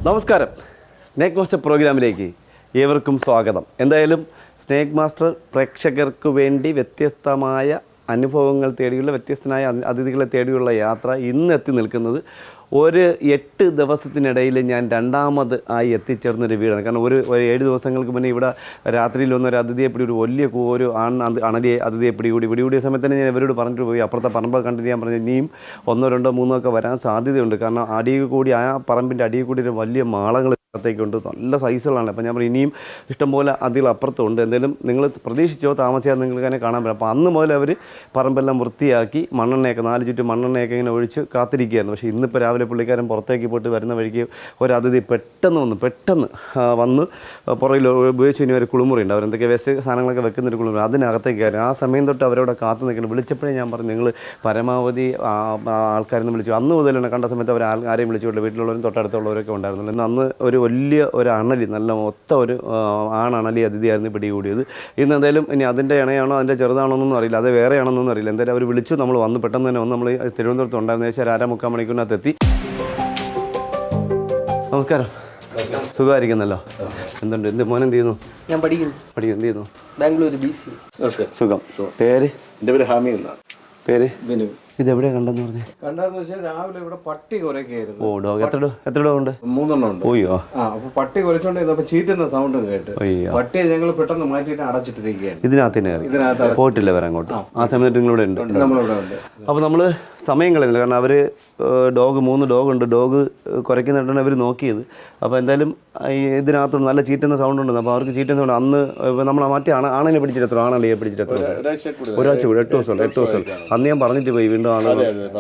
നമസ്കാരം. Snake master പ്രോഗ്രാമിലേക്ക് ഏവർക്കും സ്വാഗതം. എന്തായാലും സ്നേക്ക് മാസ്റ്റർ പ്രേക്ഷകർക്ക് വേണ്ടി വ്യത്യസ്തമായ അനുഭവങ്ങൾ തേടിയുള്ള വ്യത്യസ്തമായ അതിഥികളെ തേടിയുള്ള യാത്ര ഇന്ന് എത്തി നിൽക്കുന്നത് ഒരു 8 ദിവസത്തിനിടയിൽ ഞാൻ രണ്ടാമത് ആയി എത്തിച്ചേർന്നൊരു വീടാണ്. കാരണം ഒരു 7 ദിവസങ്ങൾക്ക് മുന്നേ ഇവിടെ രാത്രിയിൽ വന്നൊരു അതിഥിയെ പിടി, ഒരു വലിയ ഒരു അണലിയെ അതിഥിയെ പിടികൂടിയ സമയത്ത് തന്നെ ഞാൻ ഇവരോട് പറഞ്ഞിട്ട് പോയി. അപ്പുറത്തെ പറമ്പ് കണ്ടിട്ട് ഞാൻ പറഞ്ഞു ഇനിയും 1, 2, 3 ഒക്കെ വരാൻ സാധ്യതയുണ്ട്. കാരണം അടിയിൽ കൂടി ആ പറമ്പിൻ്റെ അടിയിൽ കൂടി ഒരു വലിയ മാളങ്ങൾ ത്തേക്കുണ്ട്. നല്ല സൈസുകളാണ്. അപ്പോൾ ഞാൻ പറയും ഇനിയും ഇഷ്ടംപോലെ അതികൾ അപ്പുറത്തുണ്ട്. എന്തായാലും നിങ്ങൾ പ്രതീക്ഷിച്ചോ താമസിയാതെ നിങ്ങൾക്ക് തന്നെ കാണാൻ പറ്റും. അപ്പോൾ അന്ന് മുതൽ അവർ പറമ്പെല്ലാം വൃത്തിയാക്കി മണ്ണെണ്ണയൊക്കെ 4 ചുറ്റും മണ്ണെണ്ണയൊക്കെ ഇങ്ങനെ ഒഴിച്ച് കാത്തിരിക്കുകയായിരുന്നു. പക്ഷേ ഇന്നിപ്പോൾ രാവിലെ പുള്ളിക്കാരൻ പുറത്തേക്ക് പോയിട്ട് വരുന്ന വഴിക്ക് ഒരു അതിഥി പെട്ടെന്ന് വന്ന് പുറകിൽ ഉപയോഗിച്ച് ഇനി ഒരു കുളിമുറിയുണ്ട്. അവരെന്തൊക്കെ വേസ്റ്റ് സാധനങ്ങളൊക്കെ വെക്കുന്നൊരു കുളിമുറി, അതിനകത്തേക്ക് കയറി. ആ സമയം തൊട്ട് അവരവിടെ കാത്തു നിൽക്കണം. വിളിച്ചപ്പോഴേ ഞാൻ പറഞ്ഞു നിങ്ങൾ പരമാവധി ആൾക്കാരെന്ന് വിളിച്ചു. അന്ന് മുതൽ തന്നെ കണ്ട സമയത്ത് അവർ ആരെയും വിളിച്ചുകൊണ്ട് വീട്ടിലുള്ളവരും തൊട്ടടുത്തുള്ളവരൊക്കെ ഉണ്ടായിരുന്നില്ല. ഇന്ന് അന്ന് ഒരു വലിയ ഒരു അണലി, നല്ല മൊത്ത ഒരു ആണണലി അതിഥിയായിരുന്നു പിടികൂടിയത്. ഇന്ന് എന്തായാലും ഇനി അതിൻ്റെ ഇണയാണോ അതിൻ്റെ ചെറുതാണോ എന്നൊന്നും അറിയില്ല, അത് വേറെ ആണെന്നൊന്നും അറിയില്ല. എന്തായാലും അവർ വിളിച്ചു, നമ്മൾ വന്ന് പെട്ടെന്ന് തന്നെ വന്ന് നമ്മൾ തിരുവനന്തപുരത്ത് ഉണ്ടായിരുന്ന ഏകദേശം 1.5 മണിക്കൂറിനകത്ത് എത്തി. നമസ്കാരം. സുഖമായിരിക്കുന്നല്ലോ? എന്തുണ്ട്? എന്ത് മോൻ എന്ത് ചെയ്യുന്നു? ഞാൻ പഠിക്കുന്നു. എന്ത് ചെയ്യുന്നു? ബാംഗ്ലൂർ BC. സുഖം. പേര്? എൻ്റെ പേര് ഹാമി എന്നാണ്. പേര്? ബിനു. ഇതെവിടെയാ കണ്ടെന്ന് പറഞ്ഞേ? കണ്ടെന്ന് വെച്ചാൽ രാവിലെ ഇവിടെ പട്ടി കുരയ്ക്കായിരുന്നു. ഓ, ഡോഗ് എത്ര ഡോഗ് ഉണ്ട്? 3 ഉണ്ട്. ഓയ്യോ. അപ്പൊ പട്ടി കുരച്ചോണ്ടിരുന്നപ്പോ ചീറ്റുന്ന സൗണ്ട് കേട്ട് പട്ടിയെ ഞങ്ങൾ പെട്ടെന്ന് മാറ്റിയിട്ട് അടച്ചിട്ടിരിക്കുകയാണ്. ഇതിനകത്ത് പോയിട്ടില്ല വരെ അങ്ങോട്ട്. ആ സമയത്ത് നിങ്ങളിവിടെ ഉണ്ട്. നമ്മളിവിടെ ഉണ്ട്. അപ്പോൾ നമ്മൾ സമയം കളയുന്നില്ല. കാരണം അവർ 3 ഡോഗ് ഉണ്ട്. ഡോഗ് കുരയ്ക്കുന്നിട്ടാണ് അവർ നോക്കിയത്. അപ്പോൾ എന്തായാലും ഇതിനകത്തുണ്ട് നല്ല ചീറ്റുന്ന സൗണ്ട് ഉണ്ട്. അപ്പോൾ അവർക്ക് ചീറ്റുന്ന സൗണ്ട് അന്ന് നമ്മൾ മറ്റേ ആണിനെ പിടിച്ചിട്ട് എത്ര ആണല്ലേ പിടിച്ചിട്ട് എത്ര ഒരാഴ്ച കൂടി 8 ദിവസം അന്ന് ഞാൻ പറഞ്ഞിട്ട് പോയി. വീണ്ടും ആണ്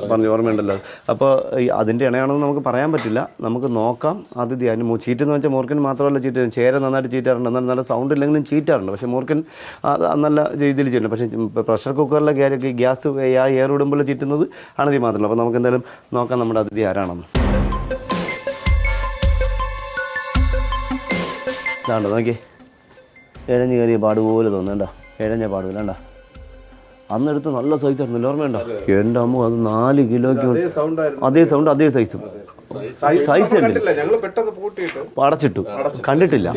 പറഞ്ഞ് ഓർമ്മയുണ്ടല്ലോ. അപ്പോൾ അതിൻ്റെ ഇണയാണെന്ന് നമുക്ക് പറയാൻ പറ്റില്ല. നമുക്ക് നോക്കാം. അതിഥി അതിന് ചീറ്റെന്ന് വെച്ചാൽ മൂർക്കൻ മാത്രമല്ല ചീറ്റ്, ചേര നന്നായിട്ട് ചീറ്റാറുണ്ട്. എന്നാൽ നല്ല സൗണ്ട് ഇല്ലെങ്കിലും ചീറ്റാറുണ്ട്. പക്ഷേ മൂർക്കൻ നല്ല രീതിയിൽ ചീറ്റുണ്ട്. പക്ഷേ പ്രഷർ കുക്കറിലെ ഗ്യാസ് ആ എയർ വിടുമ്പോൾ ചീറ്റുന്നത് ആണതി മാത്രമല്ല. അപ്പോൾ നമുക്ക് എന്തായാലും നോക്കാം നമ്മുടെ അതിഥി ആരാണെന്ന്. ഇതാണ്ടോ നോക്കി, ഇഴഞ്ഞ് കയറിയ പാടുപോലെ തോന്നുന്നുണ്ടോ? ഇഴഞ്ഞ പാടുപോലെ ഉണ്ടോ? അന്നെടുത്ത് നല്ല സൈസ് ആയിരുന്നു. ഓർമ്മയുണ്ടോ? എൻ്റെ അമ്മ അത് 4 കിലോയ്ക്ക് അതേ സൗണ്ട് അതേ സൈസും സൈസ് അടച്ചിട്ടു കണ്ടിട്ടില്ല.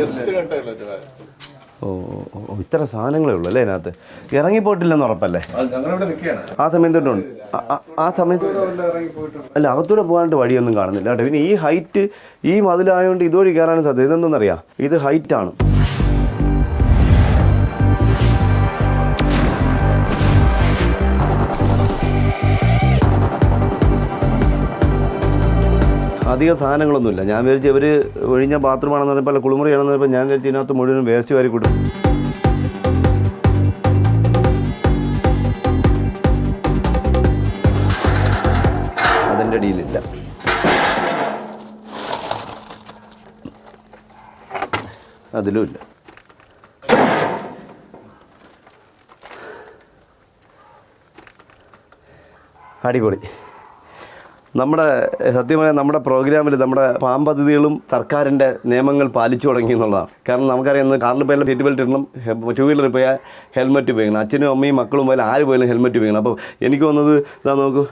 ഓ, ഇത്ര സാധനങ്ങളേ ഉള്ളൂ അല്ലേ അതിനകത്ത്? ഇറങ്ങിപ്പോയിട്ടില്ലെന്ന് ഉറപ്പല്ലേ? ആ സമയം തൊട്ടുണ്ട്. ആ സമയത്ത് അല്ല, അകത്തൂടെ പോകാനായിട്ട് വഴിയൊന്നും കാണുന്നില്ല കേട്ടോ. പിന്നെ ഈ ഹൈറ്റ്, ഈ മതിലായതുകൊണ്ട് ഇതുവഴി കയറാനും സാധ്യത. ഇതെന്തെന്നറിയാം, ഇത് ഹൈറ്റാണ്. അധികം സാധനങ്ങളൊന്നുമില്ല. ഞാൻ വിചാരിച്ചു ഇവർ ഒഴിഞ്ഞ ബാത്റൂമാണെന്ന് പറഞ്ഞപ്പോൾ അല്ല കുളിമുറിയാണെന്ന് പറഞ്ഞപ്പോൾ ഞാൻ വിചാരിച്ചു ഇതിനകത്ത് മുഴുവൻ വേസ്റ്റ് വാരി കൂട്ടും. അതിൻ്റെ അടിയിലില്ല. അതിലുമില്ല. അടിപൊളി. നമ്മുടെ സത്യം പറഞ്ഞാൽ നമ്മുടെ പ്രോഗ്രാമിൽ നമ്മുടെ പാമ്പതിഥികളും സർക്കാരിൻ്റെ നിയമങ്ങൾ പാലിച്ചു തുടങ്ങി എന്നുള്ളതാണ്. കാരണം നമുക്കറിയാം കാറിൽ പോയാലും സീറ്റ് ബെൽറ്റ് ഇടണം, 2 വീലറിൽ പോയാൽ ഹെൽമെറ്റ് ഉപയോഗിക്കണം. അച്ഛനും അമ്മയും മക്കളും പോയാലും ആര് പോയാലും ഹെൽമെറ്റ് ഉപയോഗിക്കണം. അപ്പോൾ എനിക്ക് തോന്നുന്നത് ഇതാ നോക്കൂ,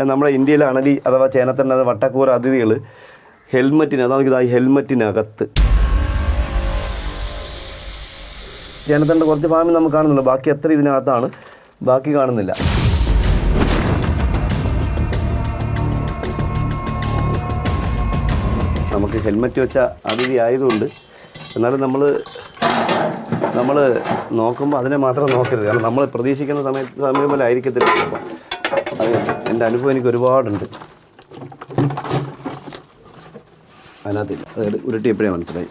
നമ്മുടെ ഇന്ത്യയിലെ അണലി അഥവാ ചേനത്തന്നെ വട്ടക്കൂറ അതിഥികൾ അതാ ഹെൽമെറ്റിനകത്ത്. ചേനത്തൻ്റെ കുറച്ച് ഭാഗം നമുക്ക് കാണുന്നുള്ളൂ, ബാക്കി എത്ര ഇതിനകത്താണ്, ബാക്കി കാണുന്നില്ല. നമുക്ക് ഹെൽമെറ്റ് വെച്ച അതിഥി ആയതുകൊണ്ട് എന്നാലും നമ്മൾ നോക്കുമ്പോൾ അതിനെ മാത്രം നോക്കരുത്. കാരണം നമ്മൾ പ്രതീക്ഷിക്കുന്ന സമയം പോലെ ആയിരിക്കത്തില്ല. അപ്പോൾ അത് എൻ്റെ അനുഭവം എനിക്ക് ഒരുപാടുണ്ട്. അതിനകത്തില്ല, അത് ഉരുട്ടിയപ്പോഴേ മനസ്സിലായി.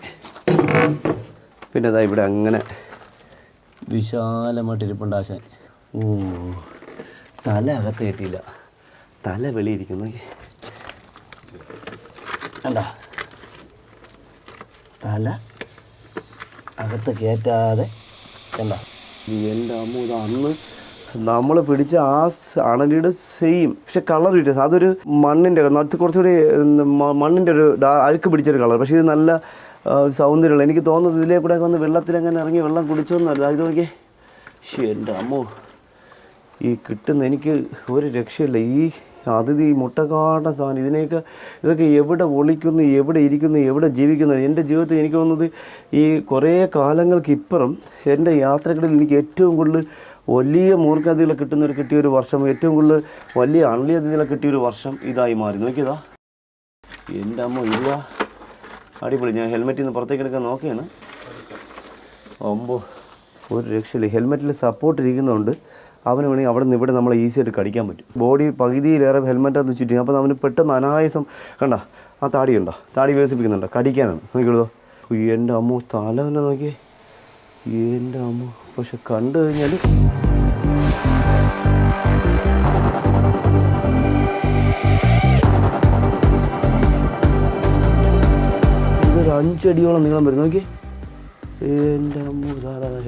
പിന്നെ അതാ ഇവിടെ അങ്ങനെ വിശാലമായിട്ടിരിപ്പുണ്ട് ആശാൻ. ഓ, തല അകത്ത് കയറ്റിയില്ല, തല വെളിയിരിക്കുന്നു. കണ്ടാ, തല അകത്ത് കയറ്റാതെ. കണ്ട, എൻ്റെ അമ്മ ഇത് അന്ന് നമ്മൾ പിടിച്ച ആ അണലിയുടെ സെയിം, പക്ഷെ കളർ വ്യത്യാസം. അതൊരു മണ്ണിൻ്റെ കുറച്ചുകൂടി മണ്ണിൻ്റെ ഒരു അഴുക്ക് പിടിച്ചൊരു കളർ. പക്ഷേ ഇത് നല്ല സൗന്ദര്യമുള്ള. എനിക്ക് തോന്നുന്നത് ഇതിലേ കൂടെ വന്ന് വെള്ളത്തിലെങ്ങനെ ഇറങ്ങി വെള്ളം കുടിച്ചോന്നല്ല. ഇത് നോക്കിയേ, എൻ്റെ അമ്മോ, ഈ കിട്ടുന്ന എനിക്ക് ഒരു രക്ഷയില്ല. അതിഥി മുട്ടക്കാട്ട സാധനം. ഇതൊക്കെ എവിടെ ഒളിക്കുന്നു, എവിടെ ഇരിക്കുന്നു, എവിടെ ജീവിക്കുന്നു? എൻ്റെ ജീവിതത്തിൽ എനിക്ക് തോന്നുന്നത് ഈ കുറേ കാലങ്ങൾക്കിപ്പുറം എൻ്റെ യാത്രകളിൽ എനിക്ക് ഏറ്റവും കൂടുതൽ വലിയ മൂർഖാതിഥികളെ കിട്ടിയൊരു വർഷം, ഏറ്റവും കൂടുതൽ വലിയ അണലിയതിഥികളെ കിട്ടിയൊരു വർഷം ഇതായി മാറി. നോക്കിയതാ എൻ്റെ അമ്മ, ഇല്ല അടിപൊളി. ഞാൻ ഹെൽമെറ്റിൽ നിന്ന് പുറത്തേക്ക് എടുക്കാൻ നോക്കിയാണ്. അമ്പോ ഒരു രക്ഷയില്ല. ഹെൽമെറ്റിൽ സപ്പോർട്ട് ഇരിക്കുന്നതുകൊണ്ട് അവന് വേണമെങ്കിൽ അവിടെ നിന്ന് ഇവിടെ നമ്മളെ ഈസിയായിട്ട് കടിക്കാൻ പറ്റും. ബോഡി പകുതിയിലേറെ ഹെൽമെറ്റകത്ത് ചുറ്റി. അപ്പോൾ അവന് പെട്ടെന്ന് അനായാസം കണ്ട ആ താടിയുണ്ടോ, താടി വികസിപ്പിക്കുന്നുണ്ടോ, കടിക്കാനാണ്. നോക്കിയുള്ളൂ. എൻ്റെ അമ്മ തല തന്നെ നോക്കിയേ, എൻ്റെ അമ്മ. പക്ഷെ കണ്ടു കഴിഞ്ഞാൽ ഇതൊരു 5 അടിയോളം നീളം വരും. നോക്കിയേ എൻ്റെ അമ്മ.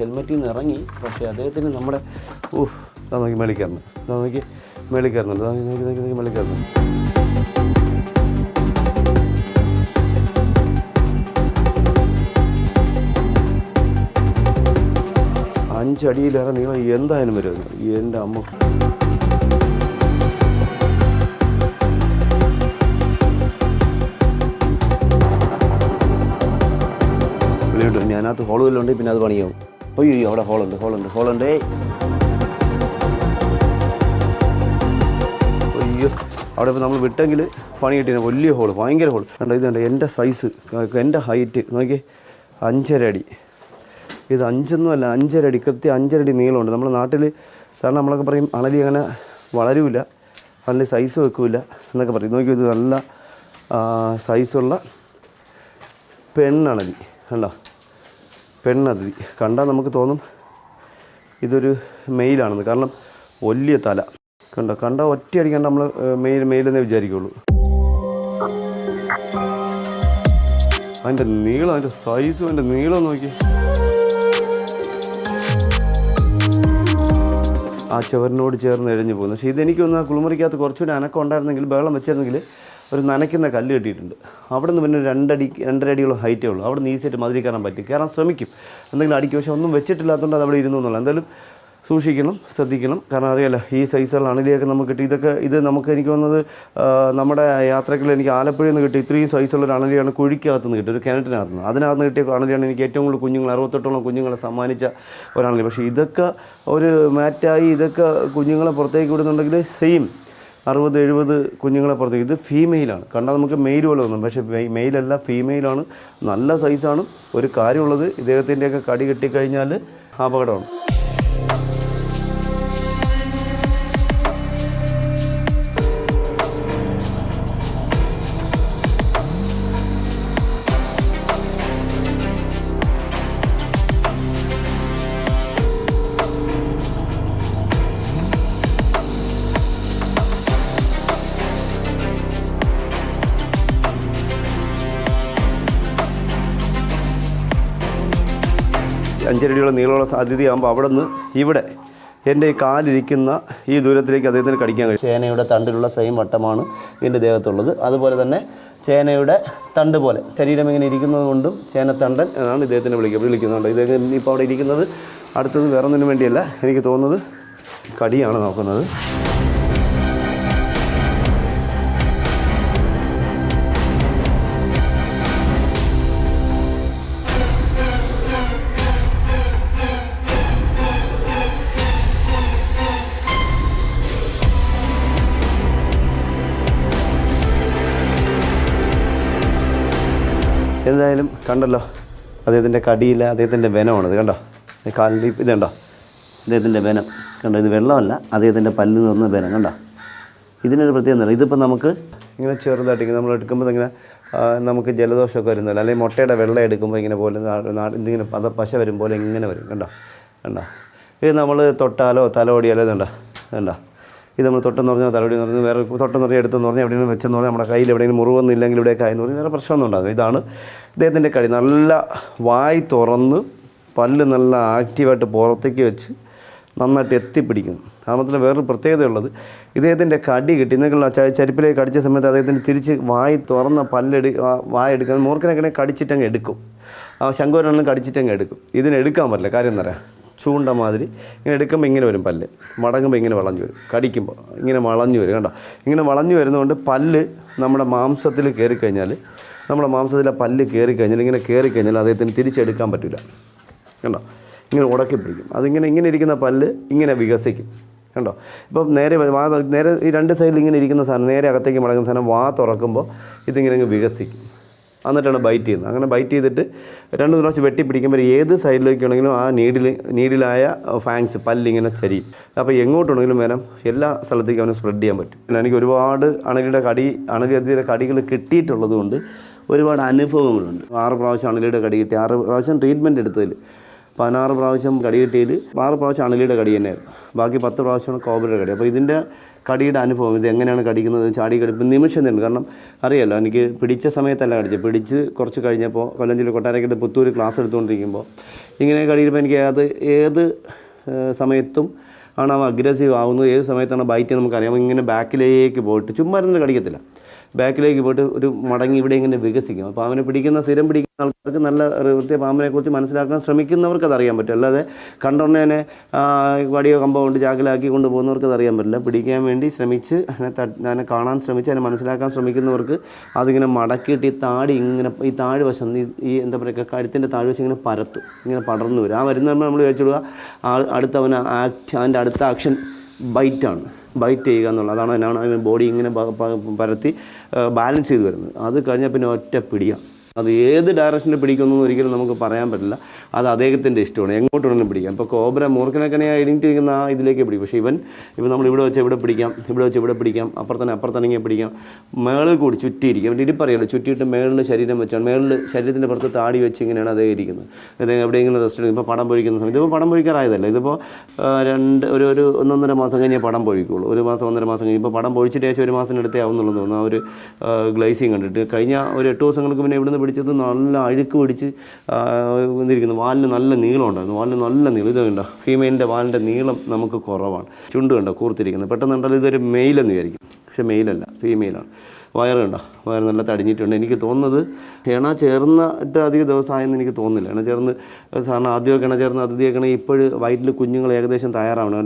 ഹെൽമെറ്റിൽ നിന്ന് ഇറങ്ങി. പക്ഷേ അദ്ദേഹത്തിന് നമ്മുടെ നോക്കി മേളിൽ കയറുന്നു. നോക്കി മേളിൽ കയറുന്നുണ്ട്. നോക്കി മേളിൽ കയറുന്നു. 5 അടിയിലേറെ നീളം എന്തായാലും വരുന്നത്. എൻ്റെ അമ്മ. ഞാനകത്ത് ഹോൾ വല്ലതുണ്ട്, പിന്നെ അത് പണിയാവും. അയ്യോ അവിടെ ഹോളുണ്ട്. അയ്യോ അവിടെ ഇപ്പോൾ നമ്മൾ വിട്ടെങ്കിൽ പണി കിട്ടിയ വലിയ ഹോള്, ഭയങ്കര ഹോൾ. കണ്ടോ ഇതുണ്ട് എൻ്റെ സൈസ്, എൻ്റെ ഹൈറ്റ് നോക്കി 5.5 അടി. ഇത് 5ഒന്നുമല്ല, 5.5 അടി, കൃത്യം 5.5 അടി നീളമുണ്ട്. നമ്മുടെ നാട്ടിൽ സാറിന് നമ്മളൊക്കെ പറയും അണലി അങ്ങനെ വളരില്ല, നല്ല സൈസ് വെക്കില്ല എന്നൊക്കെ പറയും. നോക്കി ഇത് നല്ല സൈസുള്ള പെണ്ണണലി. കണ്ടോ പെണ്ണതിഥി. കണ്ടാൽ നമുക്ക് തോന്നും ഇതൊരു മെയിലാണെന്ന്. കാരണം വലിയ തല കണ്ടാൽ ഒറ്റയടി കണ്ട നമ്മൾ മെയിലെന്നേ വിചാരിക്കുള്ളൂ. അതിൻ്റെ നീളം, അതിൻ്റെ സൈസും അതിൻ്റെ നീളം നോക്കി. ആ ചുവരിനോട് ചേർന്ന് എഴഞ്ഞു പോകുന്നു. പക്ഷേ ഇതെനിക്കൊന്ന് കുളിമുറിക്കകത്ത് കുറച്ചുകൂടി അനക്കം ഉണ്ടായിരുന്നെങ്കിൽ, ബഹളം വെച്ചിരുന്നെങ്കിൽ ഒരു നനയ്ക്കുന്ന കല്ല് കെട്ടിയിട്ടുണ്ട്. അവിടെ നിന്ന് പിന്നെ 2.5 അടിയോളം ഹൈറ്റേ ഉള്ളൂ. അവിടെ നിന്ന് ഈസിയായിട്ട് മതിൽ കയറാൻ പറ്റും. കയറാൻ ശ്രമിക്കും എന്തെങ്കിലും അടിക്കും. പക്ഷേ ഒന്നും വെച്ചിട്ടില്ലാത്തതുകൊണ്ട് അത് അവിടെ ഇരുന്നു എന്നുള്ള. എന്തായാലും സൂക്ഷിക്കണം, ശ്രദ്ധിക്കണം. കാരണം അറിയാമല്ലോ ഈ സൈസുള്ള അണലിയൊക്കെ നമുക്ക് കിട്ടി. ഇത് നമുക്ക് എനിക്ക് വന്നത് നമ്മുടെ യാത്രകളിൽ എനിക്ക് ആലപ്പുഴയിൽ നിന്ന് കിട്ടി. ഇത്രയും സൈസുള്ള ഒരു അണലിയാണ് കുഴിക്കകത്ത് നിന്ന് കിട്ടി, ഒരു കിണറ്റിനകത്ത് നിന്ന്. അതിനകത്ത് നിന്ന് കിട്ടിയ അണലിയാണ് എനിക്ക് ഏറ്റവും കൂടുതൽ കുഞ്ഞുങ്ങൾ, 68ഓളം കുഞ്ഞുങ്ങളെ സമ്മാനിച്ച ഒരാണലി. പക്ഷേ ഇതൊക്കെ ഒരു മാറ്റായി ഇതൊക്കെ കുഞ്ഞുങ്ങളെ പുറത്തേക്ക് വിടുന്നുണ്ടെങ്കിൽ സെയിം 60-70 കുഞ്ഞുങ്ങളെ പുറത്തേക്ക്. ഇത് ഫീമെയിലാണ്. കണ്ടാൽ നമുക്ക് മെയിൽ പോലെ തോന്നും, പക്ഷേ മെയിലല്ല, ഫീമെയിലാണ്. നല്ല സൈസാണ്. ഒരു കാര്യമുള്ളത്, ഇദ്ദേഹത്തിൻ്റെയൊക്കെ കടി കിട്ടിക്കഴിഞ്ഞാൽ അപകടമാണ്. അഞ്ചരടിയോളം നീളമുള്ള സാധ്യതയാകുമ്പോൾ അവിടെ നിന്ന് ഇവിടെ എൻ്റെ ഈ കാലിരിക്കുന്ന ഈ ദൂരത്തിലേക്ക് അദ്ദേഹത്തിന് കടിക്കാൻ കഴിയും. ചേനയുടെ തണ്ടിലുള്ള സെയിം വട്ടമാണ് എൻ്റെ ദേഹത്തുള്ളത്. അതുപോലെ തന്നെ ചേനയുടെ തണ്ട് പോലെ ശരീരം ഇങ്ങനെ ഇരിക്കുന്നത് കൊണ്ടും ചേനത്തണ്ടൻ എന്നാണ് ഇദ്ദേഹത്തിനെ വിളിക്കുന്നുണ്ട്. ഇദ്ദേഹം ഇപ്പോൾ അവിടെ ഇരിക്കുന്നത് അടുത്തത് വേറെ ഒന്നിനു വേണ്ടിയല്ല, എനിക്ക് തോന്നുന്നത് കടിയാണ് നോക്കുന്നത്. എന്തായാലും കണ്ടല്ലോ, അദ്ദേഹത്തിൻ്റെ കടിയില്ല, അദ്ദേഹത്തിൻ്റെ വെനമാണിത്. കണ്ടോ കാലിൻ്റെ ഇതുണ്ടോ, അദ്ദേഹത്തിൻ്റെ വെനം കണ്ടോ. ഇത് വെള്ളമല്ല, അദ്ദേഹത്തിൻ്റെ പല്ലിൽ നിന്ന് വെനം കണ്ടോ. ഇതിനൊരു പ്രത്യേകത. ഇതിപ്പോൾ നമുക്ക് ഇങ്ങനെ ചെറുതായിട്ട് നമ്മൾ എടുക്കുമ്പോൾ ഇങ്ങനെ നമുക്ക് ജലദോഷമൊക്കെ വരുന്നില്ല, അല്ലെങ്കിൽ മുട്ടയുടെ വെള്ളം എടുക്കുമ്പോൾ ഇങ്ങനെ പോലെ ഇതിങ്ങനെ പശ വരും പോലെ ഇങ്ങനെ വരും കണ്ടോ. ഇത് നമ്മൾ തൊട്ടാലോ തലോടിയാലോ കണ്ടോ. ഇത് നമ്മൾ തൊട്ടെന്ന് പറഞ്ഞാൽ തലോടി എന്ന് പറഞ്ഞാൽ വേറെ തൊട്ടെന്ന് പറഞ്ഞാൽ എടുത്തെന്ന് പറഞ്ഞാൽ എവിടെയെങ്കിലും വെച്ചെന്ന് പറഞ്ഞാൽ നമ്മുടെ കയ്യിൽ എവിടെയെങ്കിലും മുറിവൊന്നുമില്ലെങ്കിൽ ഇവിടെയൊക്കെ ആയെന്ന് പറഞ്ഞാൽ വേറെ പ്രശ്നമൊന്നും ഉണ്ടാകും. ഇതാണ് ഇദ്ദേഹത്തിൻ്റെ കടി. നല്ല വായി തുറന്ന് പല്ല് നല്ല ആക്റ്റീവായിട്ട് പുറത്തേക്ക് വെച്ച് നന്നായിട്ട് എത്തിപ്പിടിക്കുന്നു. അതുപോലെ വേറൊരു പ്രത്യേകതയുള്ളത്, ഇദ്ദേഹത്തിൻ്റെ കടി കിട്ടി എന്നുള്ള ചരിപ്പിലേക്ക് കടിച്ച സമയത്ത് അദ്ദേഹത്തിന് തിരിച്ച് വായി തുറന്ന വായെടുക്കാൻ മൂർഖനൊക്കെ കടിച്ചിട്ടങ്ങ് എടുക്കും. ശങ്കുവരണെന്ന് കടിച്ചിട്ടങ്ങ് എടുക്കും. ഇതിനെടുക്കാൻ പറ്റില്ല. കാര്യം എന്താ പറയുക, ചൂണ്ട മാതിരി ഇങ്ങനെ എടുക്കുമ്പോൾ ഇങ്ങനെ വരും പല്ല്, മടങ്ങുമ്പോൾ ഇങ്ങനെ വളഞ്ഞു വരും, കടിക്കുമ്പോൾ ഇങ്ങനെ വളഞ്ഞു വരും. കണ്ടോ, ഇങ്ങനെ വളഞ്ഞു വരുന്നതുകൊണ്ട് പല്ല് നമ്മുടെ മാംസത്തിൽ കയറിക്കഴിഞ്ഞാൽ, നമ്മുടെ മാംസത്തിലെ പല്ല് കയറിക്കഴിഞ്ഞാൽ, ഇങ്ങനെ കയറിക്കഴിഞ്ഞാൽ അദ്ദേഹത്തിന് തിരിച്ചെടുക്കാൻ പറ്റില്ല. കണ്ടോ, ഇങ്ങനെ ഉടക്കി പിടിക്കും. ഇങ്ങനെ ഇരിക്കുന്ന പല്ല് ഇങ്ങനെ വികസിക്കും. കണ്ടോ, ഇപ്പം നേരെ നേരെ ഈ രണ്ട് സൈഡിൽ ഇങ്ങനെ ഇരിക്കുന്ന സാധനം നേരെ അകത്തേക്ക് മടങ്ങുന്ന സാധനം വാ തുറക്കുമ്പോൾ ഇതിങ്ങനെ അങ്ങ് വികസിക്കും. എന്നിട്ടാണ് ബൈറ്റ് ചെയ്യുന്നത്. അങ്ങനെ ബൈറ്റ് ചെയ്തിട്ട് 2 പ്രാവശ്യം വെട്ടി പിടിക്കുമ്പോൾ ഏത് സൈഡിലേക്കാണെങ്കിലും ആ നീഡിലായ ഫാങ്സ് പല്ലിങ്ങനെ ചരിയും. അപ്പോൾ എങ്ങോട്ടുണ്ടെങ്കിലും വേണം എല്ലാ സ്ഥലത്തേക്കും അവന് സ്പ്രെഡ് ചെയ്യാൻ പറ്റും. പിന്നെ എനിക്ക് ഒരുപാട് അണലിയുടെ കടികൾ കിട്ടിയിട്ടുള്ളത് കൊണ്ട് ഒരുപാട് അനുഭവങ്ങളുണ്ട്. 6 പ്രാവശ്യം അണലിയുടെ കടി കിട്ടി, 6 പ്രാവശ്യം ട്രീറ്റ്മെൻറ്റ് എടുത്തതിൽ 16 പ്രാവശ്യം കടി കിട്ടിയതിൽ 6 പ്രാവശ്യം അണലിയുടെ കടി തന്നെയായിരുന്നു. ബാക്കി 10 പ്രാവശ്യമാണ് കോബ്രയുടെ കടി. അപ്പോൾ ഇതിൻ്റെ കടിയുടെ അനുഭവം, ഇത് എങ്ങനെയാണ് കടിക്കുന്നത്, ചാടി കടിപ്പം നിമിഷം തന്നെ. കാരണം അറിയാമല്ലോ, എനിക്ക് പിടിച്ച സമയത്തല്ല കടിച്ചത്, പിടിച്ച് കുറച്ച് കഴിഞ്ഞപ്പോൾ കൊല്ലം കൊട്ടാരക്കര പുത്തൂർ ക്ലാസ് എടുത്തുകൊണ്ടിരിക്കുമ്പോൾ ഇങ്ങനെ കടിയിപ്പോൾ എനിക്ക് ഏത് സമയത്തും ആണ് അവൻ അഗ്രസീവ് ആവുന്നത്, ഏത് സമയത്താണ് ബൈറ്റ് നമുക്കറിയാം. ഇങ്ങനെ ബാക്കിലേക്ക് പോയിട്ട് ചുമ്മാ ഇരുന്ന് കടിക്കത്തില്ല, ബാക്കിലേക്ക് പോയിട്ട് ഒരു മടങ്ങി ഇവിടെ ഇങ്ങനെ വികസിക്കും. അപ്പോൾ അവനെ സ്ഥിരം പിടിക്കുന്ന ആൾക്കാർക്ക്, നല്ല വൃത്തിയ പാമ്പിനെക്കുറിച്ച് മനസ്സിലാക്കാൻ ശ്രമിക്കുന്നവർക്ക് അതറിയാൻ പറ്റും. അല്ലാതെ കണ്ടോണ്ടേനെ വടിയോ കമ്പോ കൊണ്ട് ചാക്കിലാക്കി കൊണ്ടുപോകുന്നവർക്ക് അതറിയാൻ പറ്റില്ല. പിടിക്കാൻ വേണ്ടി ശ്രമിച്ച് അതിനെ കാണാൻ ശ്രമിച്ച് അതിനെ മനസ്സിലാക്കാൻ ശ്രമിക്കുന്നവർക്ക് അതിങ്ങനെ മടക്കിയിട്ട് ഈ താഴ് വശം ഈ എന്താ പറയുക, കഴുത്തിൻ്റെ താഴ്വശം ഇങ്ങനെ പരത്തും, ഇങ്ങനെ പടർന്നു വരും. ആ വരുന്ന നമ്മൾ വിചാരിച്ചിടുക അടുത്തവന് അതിൻ്റെ അടുത്ത ആക്ഷൻ ബൈറ്റ് ചെയ്യുക എന്നുള്ളത്. അതാണ് അതിന് ബോഡി ഇങ്ങനെ പരത്തി ബാലൻസ് ചെയ്ത് വരുന്നത്. അത് കഴിഞ്ഞാൽ പിന്നെ ഒറ്റ പിടിയാണ്. അത് ഏത് ഡയറക്ഷനിൽ പിടിക്കുമെന്നൊന്നും ഒരിക്കലും നമുക്ക് പറയാൻ പറ്റില്ല. അത് അദ്ദേഹത്തിൻ്റെ ഇഷ്ടമാണ്, എങ്ങോട്ട് വേണമെങ്കിലും പിടിക്കാം. ഇപ്പോൾ കോബ്ര മൂർഖനൊക്കെ ഐഡൻറ്റിരിക്കുന്ന ആ ഇതിലേക്ക് പിടിക്കും. പക്ഷേ ഇപ്പം നമ്മൾ ഇവിടെ വെച്ച് ഇവിടെ പിടിക്കാം, ഇവിടെ വെച്ച് ഇവിടെ പിടിക്കാം, അപ്പുറത്തണെങ്കിൽ പിടിക്കാം, മേളിൽ കൂടി ചുറ്റിയിരിക്കും. അവൻ്റെ ഇരിപ്പറിയാലോ, ചുറ്റിയിട്ട് മേളിൽ ശരീരം വെച്ചാണ്, ശരീരത്തിൻ്റെ പുറത്ത് താടി വെച്ച് ഇങ്ങനെയാണ് അതേ ഇരിക്കുന്നത്. എവിടെയെങ്കിലും റെസ്റ്റ് എടുക്കും. ഇപ്പോൾ പടം പൊഴിക്കുന്ന സമയത്ത്, ഇതിപ്പോൾ പടം പൊഴിക്കാറായതല്ല, ഇതിപ്പോൾ 1.5 മാസം കഴിഞ്ഞേ പടം പൊഴിക്കുള്ളൂ. 1 മാസം 1.5 മാസം കഴിഞ്ഞ് ഇപ്പോൾ പടം പൊഴിച്ചിട്ട് ഏകദേശം 1 മാസത്തിനടുത്തേ ആവുന്നുള്ളൂ തോന്നുന്നു. ആ ഒരു ഗ്ലേസിങ് കണ്ടിട്ട് കഴിഞ്ഞ ഒരു 8 ദിവസങ്ങൾക്ക് പിന്നെ ഇവിടുന്ന് പിടിച്ചത് നല്ല അഴുക്ക് പിടിച്ച് വന്നിരിക്കുന്നു. വാലിന് നല്ല നീളം ഉണ്ടായിരുന്നു, വാലിന് നല്ല നീളം. ഇത് കണ്ടോ, ഫീമെയിലിൻ്റെ വാലിൻ്റെ നീളം നമുക്ക് കുറവാണ്. ചുണ്ട് കണ്ടോ കൂർത്തിരിക്കുന്നത്. പെട്ടെന്ന് കണ്ടാൽ ഇതൊരു മെയിലെന്ന് വിചാരിക്കും, പക്ഷേ മെയിലല്ല, ഫീമെയിലാണ്. വയറ് കണ്ടോ, വയറ് നല്ല തടിഞ്ഞിട്ടുണ്ട്. എനിക്ക് തോന്നുന്നത് ഇണ ചേർന്നിട്ട് അധിക ദിവസമായെന്ന് എനിക്ക് തോന്നുന്നില്ല. ഇണ ചേർന്ന് സാധാരണ ആദ്യമൊക്കെ ഇണ ചേർന്ന് അതിഥിയൊക്കെ ഇപ്പോഴും വയറ്റിൽ കുഞ്ഞുങ്ങൾ ഏകദേശം തയ്യാറാവണം.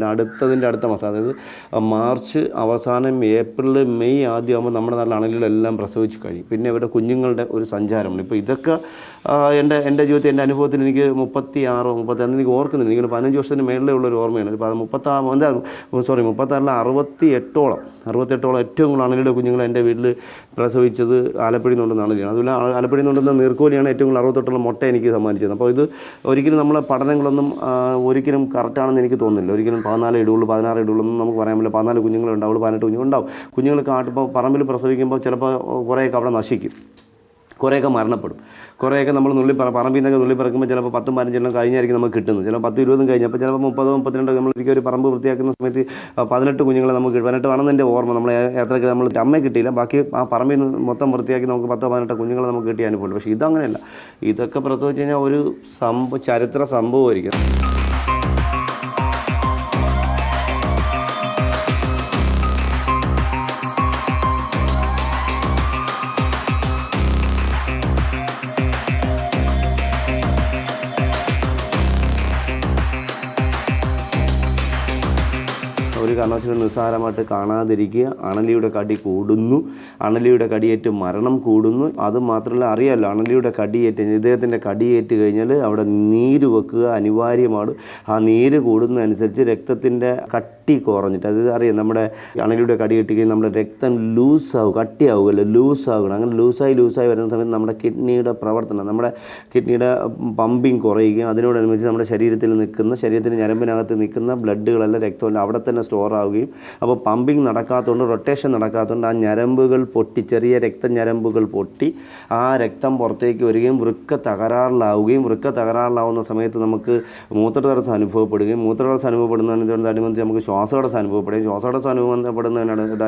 അതിൻ്റെ അടുത്ത മാസം, അതായത് മാർച്ച് അവസാനം ഏപ്രിൽ മെയ് ആദ്യമാകുമ്പോൾ നമ്മുടെ നല്ല അണലികളെല്ലാം പ്രസവിച്ച് കഴിയും. പിന്നെ അവരുടെ കുഞ്ഞുങ്ങളുടെ ഒരു സഞ്ചാരമാണ്. ഇപ്പോൾ ഇതൊക്കെ എൻ്റെ ജീവിതത്തിൽ, എൻ്റെ അനുഭവത്തിൽ എനിക്ക് 36 എനിക്ക് ഓർക്കുന്നില്ല. എനിക്ക് 15 വർഷത്തിന് മേളിലേ ഉള്ളൊരു ഓർമ്മയാണ്. 68ഓളം ഏറ്റവും കൂടുതൽ അണലിയുടെ കുഞ്ഞുങ്ങൾ എൻ്റെ വീട്ടിൽ പ്രസവിച്ചത് ആലപ്പുഴയിൽ നിന്നുണ്ടെന്ന് അണലിയാണ്. അതുപോലെ ആലപ്പുഴയിൽ നിന്നുണ്ടെന്ന നീർക്കോലിയാണ് ഏറ്റവും കൂടുതൽ 68ഓളം മുട്ട എനിക്ക് സമ്മാനിച്ചത്. അപ്പോൾ ഇത് ഒരിക്കലും നമ്മളെ പഠനങ്ങളൊന്നും ഒരിക്കലും കറക്റ്റാണെന്ന് എനിക്ക് തോന്നുന്നില്ല. ഒരിക്കലും 14 ഇടുള്ളൂ 16 ഇടുള്ളൂ നമുക്ക് പറയാൻ പറ്റില്ല. 14 കുഞ്ഞുങ്ങളുണ്ടാവുള്ളൂ, 18 കുഞ്ഞുങ്ങളുണ്ടാവും. കുഞ്ഞുങ്ങൾ കാട്ടിപ്പോൾ പറമ്പിൽ പ്രസവിക്കുമ്പോൾ ചിലപ്പോൾ കുറേയൊക്കെ അവിടെ നശിക്കും, കുറേയൊക്കെ മരണപ്പെടും. കുറേയൊക്കെ നമ്മൾ പറമ്പിൽ നിന്നൊക്കെ നുള്ളിപ്പറക്കുമ്പോൾ ചിലപ്പോൾ 10-15 കഴിഞ്ഞായിരിക്കും നമുക്ക് കിട്ടുന്നത്. ചിലപ്പോൾ 10-20 കഴിഞ്ഞപ്പോൾ ചിലപ്പോൾ 30-32 നമ്മളൊരിക്കൽ ഒരു പറമ്പ് വൃത്തിയാക്കുന്ന സമയത്ത് 18 കുഞ്ഞുങ്ങളെ നമുക്ക് 18 ആണെന്ന് എൻ്റെ ഓർമ്മ. നമ്മൾ എത്രയ്ക്ക് നമ്മൾ അമ്മയെ കിട്ടിയില്ല, ബാക്കി ആ പറമ്പിൽ നിന്ന് മൊത്തം വൃത്തിയാക്കി നമുക്ക് 10-18 കുഞ്ഞുങ്ങളെ നമുക്ക് കിട്ടിയ അനുഭവമുണ്ട്. പക്ഷേ ഇതങ്ങനെയല്ല. ഇതൊക്കെ പ്രസവിച്ച് കഴിഞ്ഞാൽ ഒരു ചരിത്ര സംഭവമായിരിക്കും. ഒരു കാരണവശാലും നിസ്സാരമായിട്ട് കാണാതിരിക്കുക. അണലിയുടെ കടി കൂടുന്നു, അണലിയുടെ കടിയേറ്റ് മരണം കൂടുന്നു. അതുമാത്രമല്ല, അറിയാമല്ലോ, അണലിയുടെ കടിയേറ്റ് ഇദ്ദേഹത്തിൻ്റെ കടിയേറ്റ് കഴിഞ്ഞാൽ അവിടെ നീര് വെക്കുക അനിവാര്യമാണ്. ആ നീര് കൂടുന്നതനുസരിച്ച് രക്തത്തിൻ്റെ കട്ടി കുറഞ്ഞിട്ട്, അത് അറിയാം, നമ്മുടെ അണലിയുടെ കടിയേറ്റ് കഴിഞ്ഞാൽ നമ്മുടെ രക്തം ലൂസാവും, കട്ടിയാവുമല്ലോ, ലൂസാകണം. അങ്ങനെ ലൂസായി വരുന്ന സമയത്ത് നമ്മുടെ കിഡ്നിയുടെ പ്രവർത്തനം, നമ്മുടെ കിഡ്നിയുടെ പമ്പിങ് കുറയുകയും അതിനോടനുബന്ധിച്ച് നമ്മുടെ ശരീരത്തിൻ്റെ ഞരമ്പിനകത്ത് നിൽക്കുന്ന ബ്ലഡുകളെല്ലാം രക്തമല്ല അവിടെ തന്നെ സ്റ്റോർ ആവുകയും, അപ്പോൾ പമ്പിങ് നടക്കാത്തതുകൊണ്ട്, റൊട്ടേഷൻ നടക്കാത്തതുകൊണ്ട് ആ ഞരമ്പുകൾ പൊട്ടി, ചെറിയ രക്തഞരമ്പുകൾ പൊട്ടി ആ രക്തം പുറത്തേക്ക് വരികയും വൃക്ക തകരാറിലാവുന്ന സമയത്ത് നമുക്ക് മൂത്രതടസ്സം അനുഭവപ്പെടുകയും, മൂത്രതടസ്സം അനുഭവപ്പെടുന്നതിനോടനുബന്ധിച്ച് നമുക്ക് ശ്വാസതടസ്സം അനുഭവപ്പെടുകയും ശ്വാസതടസ്സം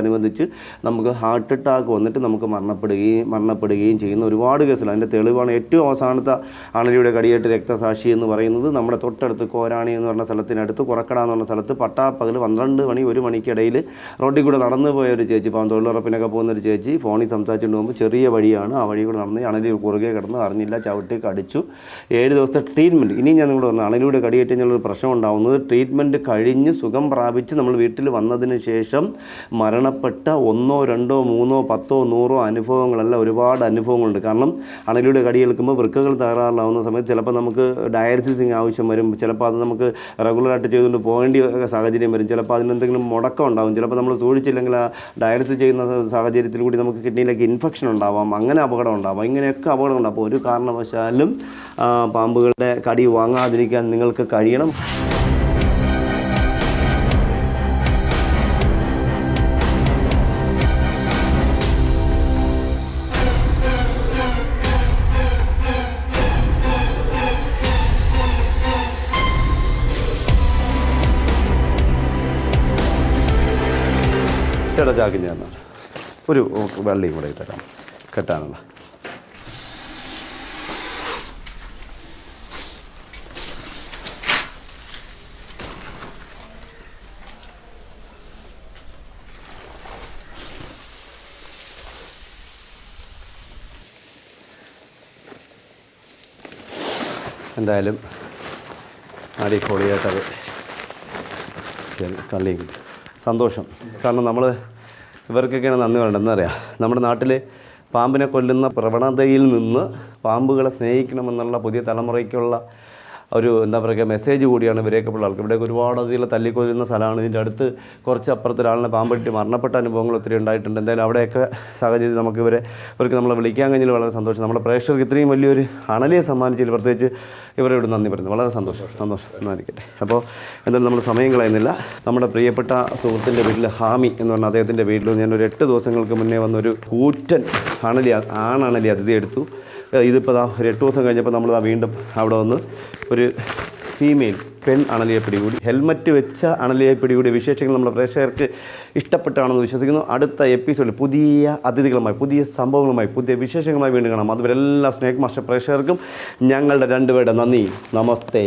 അനുബന്ധിച്ച് നമുക്ക് ഹാർട്ട് അറ്റാക്ക് വന്നിട്ട് നമുക്ക് മരണപ്പെടുകയും ചെയ്യുന്ന ഒരുപാട് കേസുകൾ. അതിൻ്റെ തെളിവാണ് ഏറ്റവും അവസാനത്തെ അണലിയുടെ കടിയേറ്റ് രക്തസാക്ഷി എന്ന് പറയുന്നത് നമ്മുടെ തൊട്ടടുത്ത് കോരാണി എന്ന് പറഞ്ഞ സ്ഥലത്തിനടുത്ത് കുറക്കട എന്ന് പറഞ്ഞ സ്ഥലത്ത് പട്ടാപ്പകൽ 12 മണി 1 മണിക്കിടയിൽ റോഡിൽ കൂടെ നടന്നു പോയ ഒരു ചേച്ചി, ഇപ്പം തൊഴിലുറപ്പിനൊക്കെ പോകുന്നൊരു ചേച്ചി ഫോണിൽ സംസാരിച്ചുകൊണ്ട് പോകുമ്പോൾ ചെറിയ വഴിയാണ്, ആ വഴി കൂടെ നടന്ന് അണലി കുറുകെ കിടന്ന് അറിഞ്ഞില്ല, ചവിട്ടി കടിച്ചു. 7 ദിവസത്തെ ട്രീറ്റ്മെൻറ്റ്. ഇനി ഞാൻ നിങ്ങളോട് പറഞ്ഞു, അണലിയുടെ കടിയേറ്റ് കഴിഞ്ഞുള്ളൊരു പ്രശ്നം ഉണ്ടാകുന്നത് ട്രീറ്റ്മെൻറ്റ് കഴിഞ്ഞ് സുഖം പ്രാപിച്ച് നമ്മൾ വീട്ടിൽ വന്നതിന് ശേഷം മരണപ്പെട്ട 1, 2, 3, 10, 100 അനുഭവങ്ങളല്ല, ഒരുപാട് അനുഭവങ്ങളുണ്ട്. കാരണം അണലിയുടെ കടി ഏൽക്കുമ്പോൾ വൃക്കകൾ തകരാറിലാവുന്ന സമയത്ത് ചിലപ്പോൾ നമുക്ക് ഡയാലിസിസിങ് ആവശ്യം വരും, ചിലപ്പോൾ അത് നമുക്ക് റെഗുലറായിട്ട് ചെയ്തുകൊണ്ട് പോകേണ്ട സാഹചര്യം വരും, ചിലപ്പോൾ അതിനെന്തെങ്കിലും മുടക്കം ഉണ്ടാകും, ചിലപ്പോൾ നമ്മൾ സൂക്ഷിച്ചില്ലെങ്കിൽ ആ ഡയാലിസിസ് ചെയ്യുന്ന സാഹചര്യത്തിൽ കൂടി നമുക്ക് കിഡ്നിയിലേക്ക് ഇൻഫെക്ഷൻ ഉണ്ടാവാം, അങ്ങനെ അപകടം ഉണ്ടാവാം, ഇങ്ങനെയൊക്കെ അപകടം ഉണ്ടാകും. അപ്പോൾ ഒരു കാരണവശാലും പാമ്പുകളുടെ കടി വാങ്ങാതിരിക്കാൻ നിങ്ങൾക്ക് കഴിയണം. ചാക്കി ഞാൻ ഒരു വെള്ളയും കൂടെ തരാം കെട്ടാനുള്ള. എന്തായാലും അടിപൊളിയായിട്ടത് കള്ളിയും കിട്ടും. സന്തോഷം. കാരണം നമ്മൾ ഇവർക്കൊക്കെയാണ് നന്ദി പറയേണ്ടത്. എന്താ പറയുക, നമ്മുടെ നാട്ടിൽ പാമ്പിനെ കൊല്ലുന്ന പ്രവണതയിൽ നിന്ന് പാമ്പുകളെ സ്നേഹിക്കണമെന്നുള്ള പുതിയ തലമുറയ്ക്കുള്ള ഒരു എന്താ പറയുക മെസ്സേജ് കൂടിയാണ് ഇവരെയൊക്കെ ഉള്ള ആൾക്ക്. ഇവിടെയൊക്കെ ഒരുപാട് അധികം തല്ലിക്കൊല്ലുന്ന സ്ഥലമാണ്. ഇതിൻ്റെ അടുത്ത് കുറച്ച് അപ്പുറത്ത് ഒരാളിനെ പാമ്പിട്ട് മരണപ്പെട്ട അനുഭവങ്ങൾ ഒത്തിരി ഉണ്ടായിട്ടുണ്ട്. എന്തായാലും അവിടെയൊക്കെ സാഹചര്യം ഇവർക്ക് നമ്മളെ വിളിക്കാൻ കഴിഞ്ഞാൽ വളരെ സന്തോഷം. നമ്മുടെ പ്രേക്ഷകർക്ക് ഇത്രയും വലിയൊരു അണലിയെ സമ്മാനിച്ചതിൽ പ്രത്യേകിച്ച് ഇവരോട് നന്ദി പറയുന്നു. വളരെ സന്തോഷം എന്നായിരിക്കട്ടെ. അപ്പോൾ എന്തായാലും നമ്മൾ സമയം കളയുന്നില്ല. നമ്മുടെ പ്രിയപ്പെട്ട സുഹൃത്തിൻ്റെ വീട്ടിൽ ഹാമി എന്ന് പറഞ്ഞ അദ്ദേഹത്തിൻ്റെ വീട്ടിൽ ഞാനൊരു 8 ദിവസങ്ങൾക്ക് മുന്നേ വന്നൊരു കൂറ്റൻ ആണണലി അതിഥി എടുത്തു. ഇതിപ്പോൾ ഒരു 8 ദിവസം കഴിഞ്ഞപ്പോൾ നമ്മൾ വീണ്ടും അവിടെ വന്ന് ഒരു ഫീമെയിൽ പെൺ അണലിയെ പിടികൂടി. ഹെൽമറ്റ് വെച്ച അണലിയെ പിടികൂടി വിശേഷങ്ങൾ നമ്മുടെ പ്രേക്ഷകർക്ക് ഇഷ്ടപ്പെട്ടാണെന്ന് വിശ്വസിക്കുന്നു. അടുത്ത എപ്പിസോഡിൽ പുതിയ അതിഥികളുമായി, പുതിയ സംഭവങ്ങളുമായി, പുതിയ വിശേഷങ്ങളുമായി വീണ്ടും കാണാം. അതുവരെ എല്ലാ സ്നേക് മാസ്റ്റർ പ്രേക്ഷകർക്കും ഞങ്ങളുടെ 2 പേരുടെ നന്ദി. നമസ്തേ.